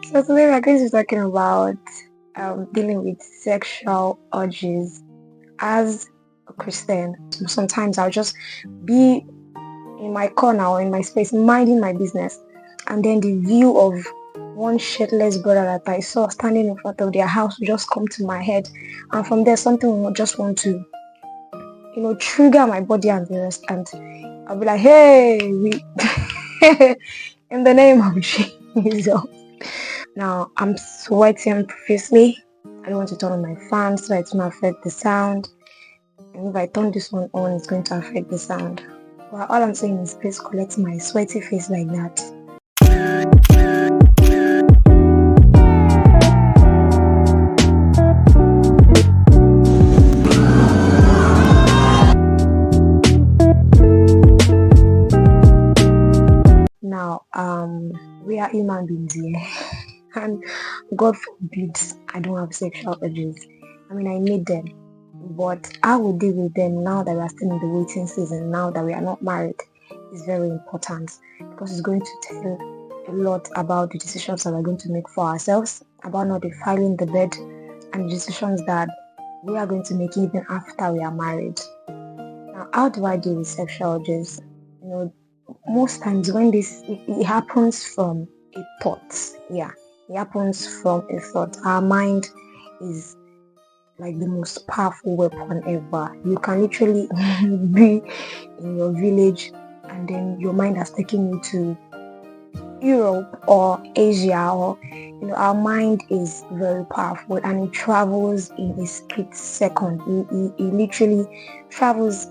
So today we're going to be talking about dealing with sexual urges. As a Christian, sometimes I'll just be in my corner or in my space, minding my business, and then the view of one shirtless brother that I saw standing in front of their house will just come to my head, and from there something will just want to, trigger my body and the rest, and I'll be like, hey, in the name of Jesus. Now I'm sweating profusely. I don't want to turn on my fan so it's not affect the sound. And if I turn this one on, it's going to affect the sound. Well, all I'm saying is please collect my sweaty face like that. Now, we are human beings here. And God forbid I don't have sexual urges. I mean, I need them. But how we deal with them now that we are still in the waiting season, now that we are not married, is very important because it's going to tell a lot about the decisions that we're going to make for ourselves, about not defiling the bed, and the decisions that we are going to make even after we are married. Now, how do I deal with sexual urges? Most times when it happens from a thought. Yeah, it happens from a thought. Our mind is like the most powerful weapon ever. You can literally be in your village and then your mind has taken you to Europe or Asia, or our mind is very powerful and it travels in a split second. It literally travels.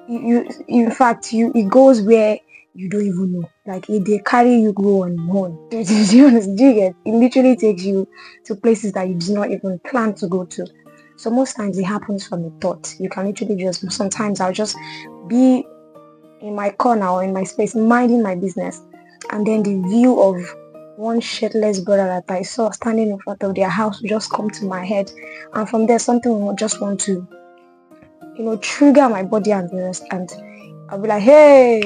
In fact, it goes where you don't even know. Like if they carry you go on your own. Do you get? It literally takes you to places that you did not even plan to go to. So most times it happens from a thought. You can literally just, sometimes I'll just be in my corner or in my space, minding my business, and then the view of one shirtless brother that I saw standing in front of their house will just come to my head, and from there something will just want to, trigger my body and the rest, and I'll be like, hey,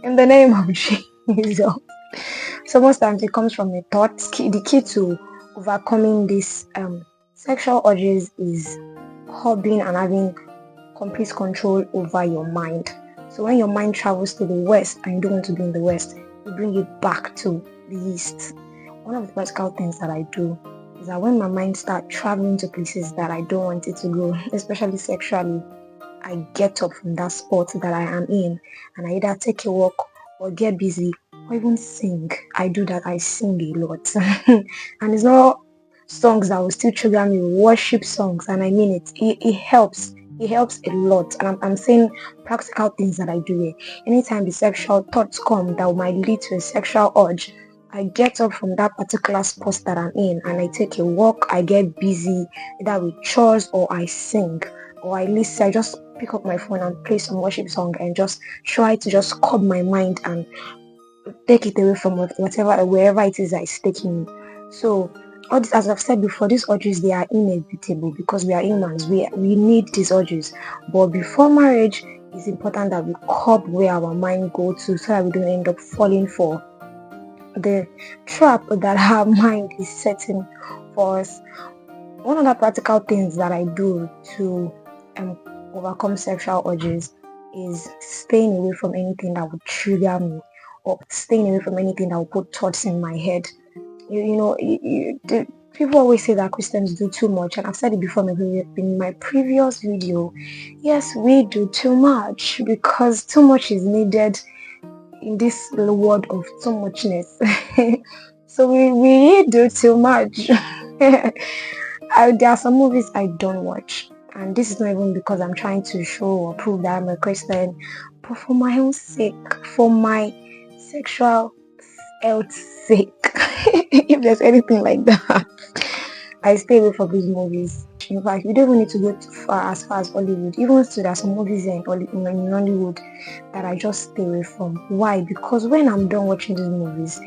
in the name of Jesus. So most times it comes from a thought. The key to overcoming these sexual urges is curbing and having complete control over your mind. So when your mind travels to the west and you don't want to be in the west, you bring it back to the east. One of the practical things that I do is that when my mind starts traveling to places that I don't want it to go, especially sexually, I get up from that spot that I am in and I either take a walk or get busy or even sing. I do that. I sing a lot. And it's not songs that will still trigger me, worship songs, and I mean it. It helps. It helps a lot. And I'm saying practical things that I do here. Anytime the sexual thoughts come that might lead to a sexual urge, I get up from that particular spot that I'm in and I take a walk, I get busy, either with chores or I sing or I listen. I just pick up my phone and play some worship song and just try to just curb my mind and take it away from wherever it is that is taking me. So all this, as I've said before, these urges, they are inevitable because we are humans. We need these urges. But before marriage, it's important that we curb where our mind goes to so that we don't end up falling for the trap that our mind is setting for us. One of the practical things that I do to overcome sexual urges is staying away from anything that would trigger me or staying away from anything that will put thoughts in my head. People always say that Christians do too much, and I've said it before in my previous video. Yes, we do too much because too much is needed in this world of too muchness. So we do too much. There are some movies I don't watch, and this is not even because I'm trying to show or prove that I'm a Christian, but for my own sake, for my sexual health's sake. If there's anything like that, I stay away from these movies. In fact, you don't even need to go too far as Hollywood. Even still, there are some movies in Hollywood that I just stay away from. Why? Because when I'm done watching these movies,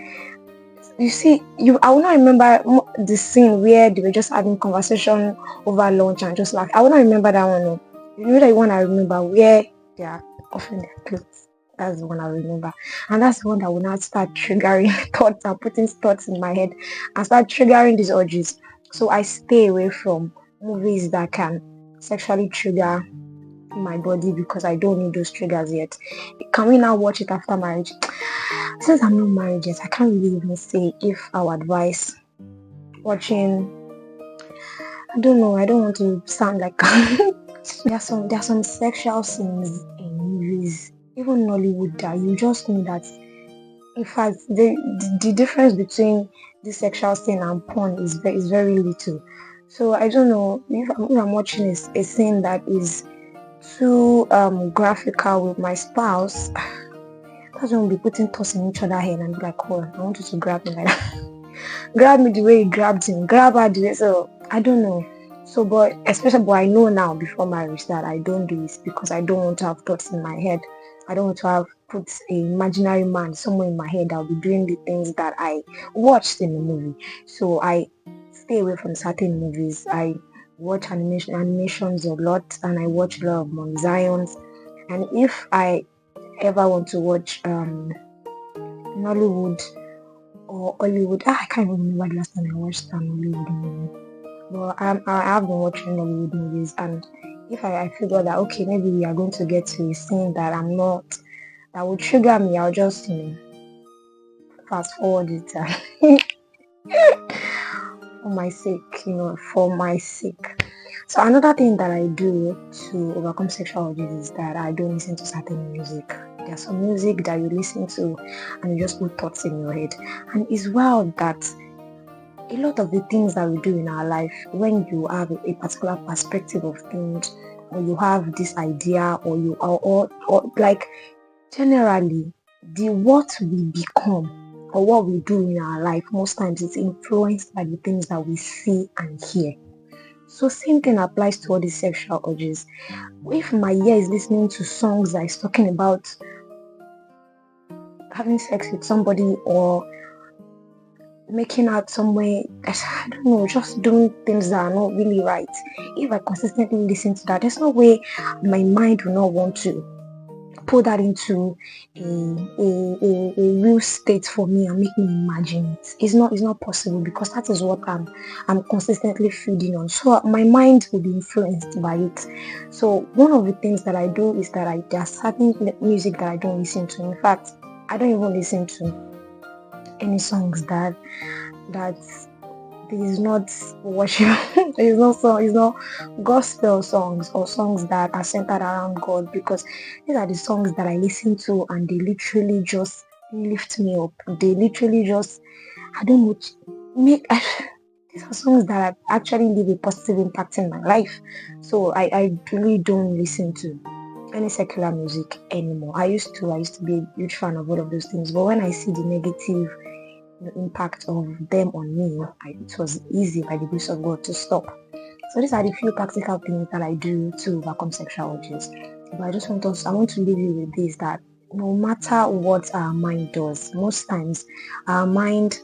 you see, I will not remember the scene where they were just having conversation over lunch and just I will not remember that one. You know that one I remember where they are offering their clothes. That's the one I remember. And that's the one that will now start triggering thoughts and putting thoughts in my head and start triggering these urges. So I stay away from movies that can sexually trigger my body because I don't need those triggers yet. Can we now watch it after marriage? Since I'm not married yet, I can't really even say if I would advise watching. I don't know. I don't want to sound like there are some sexual scenes in movies, even Nollywood, that you just know that. In fact, the difference between the sexual scene and porn is very little. So I don't know if I'm watching a scene that is too graphical with my spouse. That's when we'll be putting thoughts in each other's head and be like, oh, I want you to grab me like that. Grab me the way he grabbed him. Grab her the way. So I don't know. So, but I know now before marriage that I don't do this because I don't want to have thoughts in my head. I don't want to have put an imaginary man somewhere in my head that will be doing the things that I watched in the movie. So I stay away from certain movies. I watch animations a lot, and I watch a lot of Mon Zions. And if I ever want to watch Nollywood or Hollywood, I can't even remember the last time I watched an Hollywood movie. Well, I have been watching Hollywood movies, and if I figure that okay, maybe we are going to get to a scene that that will trigger me, I'll just fast forward it for my sake, for my sake. So another thing that I do to overcome sexual urges is that I don't listen to certain music. There's some music that you listen to and you just put thoughts in your head, and it's wild that a lot of the things that we do in our life, when you have a particular perspective of things, or you have this idea, or you or like generally the what we become or what we do in our life most times is influenced by the things that we see and hear. So same thing applies to all these sexual urges. If my ear is listening to songs that is talking about having sex with somebody or making out somewhere, I don't know, just doing things that are not really right. If I consistently listen to that, there's no way my mind will not want to put that into a real state for me and make me imagine it. It's not possible because that is what I'm consistently feeding on. So my mind will be influenced by it. So one of the things that I do is that there are certain music that I don't listen to. In fact, I don't even listen to any songs that is not worship. It's not gospel songs or songs that are centered around God, because these are the songs that I listen to and they literally just lift me up. They literally just, I don't know, these are songs that actually leave a positive impact in my life. So I really don't listen to any secular music anymore. I used to be a huge fan of all of those things, but when I see the negative impact of them on me, it was easy by the grace of God to stop. So these are the few practical things that I do to overcome sexual urges. But I want to leave you with this, that no matter what our mind does, most times our mind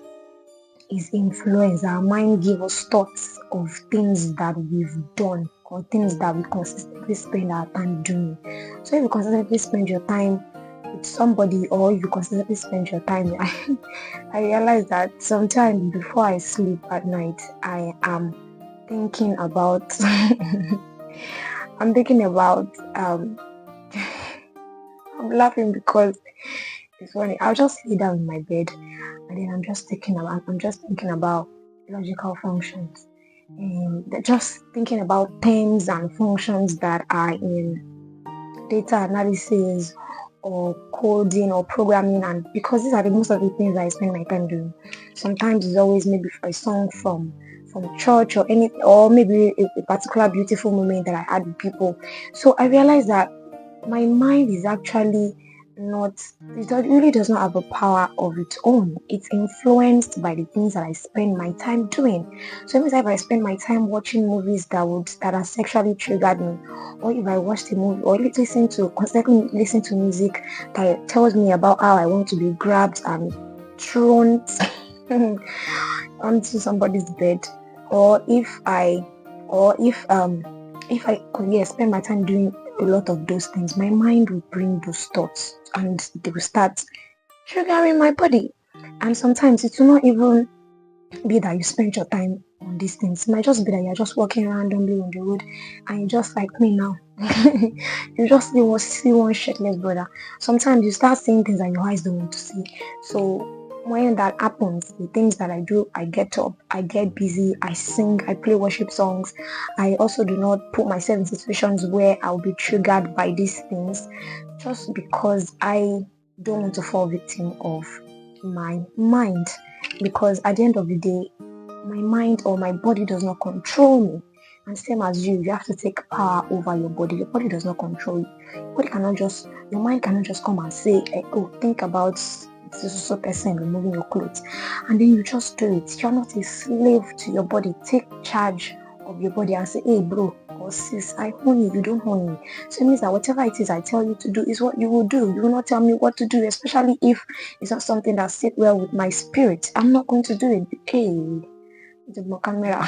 is influenced. Our mind gives us thoughts of things that we've done or things that we consistently spend our time doing. So if you consistently spend your time with somebody, or if you consistently spend your time, I realize that sometimes before I sleep at night, I am thinking about I'm thinking about I'm laughing because it's funny. I'll just lay down in my bed and then I'm just thinking about logical functions, and just thinking about terms and functions that are in data analysis or coding or programming, and because these are the most of the things I spend my time doing. Sometimes it's always maybe for a song from church or maybe a particular beautiful moment that I had with people. So I realized that my mind is actually it really does not have a power of its own. It's influenced by the things that I spend my time doing. So even if I spend my time watching movies that are sexually triggered me, or if I watch the movie or constantly listen to music that tells me about how I want to be grabbed and thrown onto somebody's bed, or if I spend my time doing a lot of those things, my mind will bring those thoughts and they will start triggering my body. And sometimes it will not even be that you spend your time on these things. It might just be that you're just walking randomly on the road and you just like me now. You just see one shirtless brother. Sometimes you start seeing things that your eyes don't want to see. So when that happens, the things that I do, I get up, I get busy, I sing, I play worship songs. I also do not put myself in situations where I'll be triggered by these things just because I don't want to fall victim of my mind. Because at the end of the day, my mind or my body does not control me. And same as you have to take power over your body. Your body does not control you. Your mind cannot just come and say, oh, think about this person removing your clothes. And then you just do it. You're not a slave to your body. Take charge of your body and say, hey, bro or sis, I own you, you don't own me. So it means that whatever it is I tell you to do is what you will do. You will not tell me what to do, especially if it's not something that sits well with my spirit. I'm not going to do it. Hey, the camera.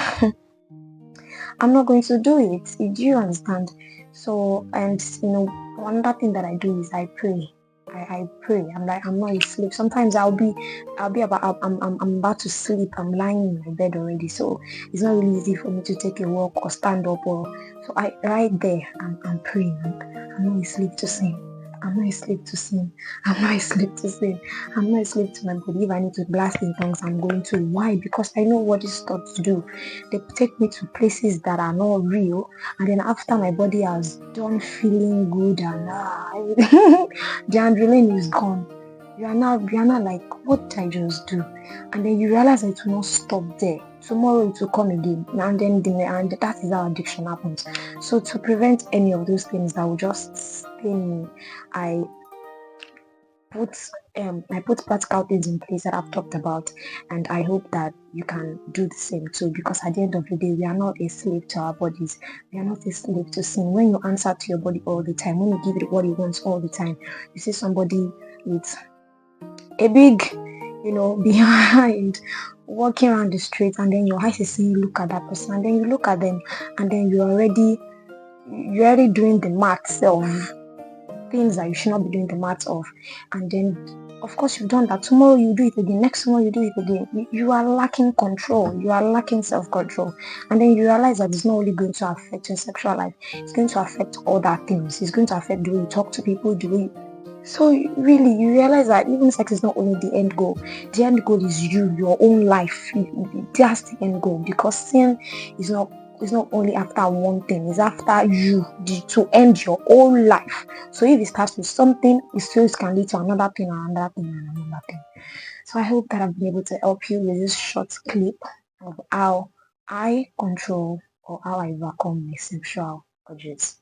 I'm not going to do it. Do you understand? So, and another thing that I do is I pray. I pray. I'm not a slave. Sometimes I'll be about I'm about to sleep. I'm lying in my bed already, so it's not really easy for me to take a walk or stand up or so I right there I'm praying. I'm not a slave to sin. I'm not a slave to sin. I'm not a slave to sin. I'm not a slave to my body. If I need to blast in tongues, I'm going to. Why? Because I know what these thoughts do. They take me to places that are not real, and then after my body has done feeling good and the adrenaline is gone, you are now like, what did I just do? And then you realize that it will not stop there. Tomorrow it will come again, and then and that is how addiction happens. So to prevent any of those things that will just stain me, I put practical things in place that I've talked about, and I hope that you can do the same too, because at the end of the day, we are not a slave to our bodies. We are not a slave to sin. When you answer to your body all the time, when you give it what it wants all the time, you see somebody with a big, behind walking around the street, and then your eyes is saying, look at that person, and then you look at them, and then you're already doing the maths of things that you should not be doing the maths of, and then of course you've done that. Tomorrow you do it again, next tomorrow you do it again. You are lacking control, you are lacking self-control, and then you realize that it's not only going to affect your sexual life, it's going to affect other things. It's going to affect the way you talk to people, so really you realize that even sex is not only the end goal. The end goal is your own life. That's the end goal, because sin is not only after one thing, it's after you to end your own life. So if it starts with something, it still can lead to another thing and another thing and another thing. So I hope that I've been able to help you with this short clip of how I control or how I overcome my sexual urges.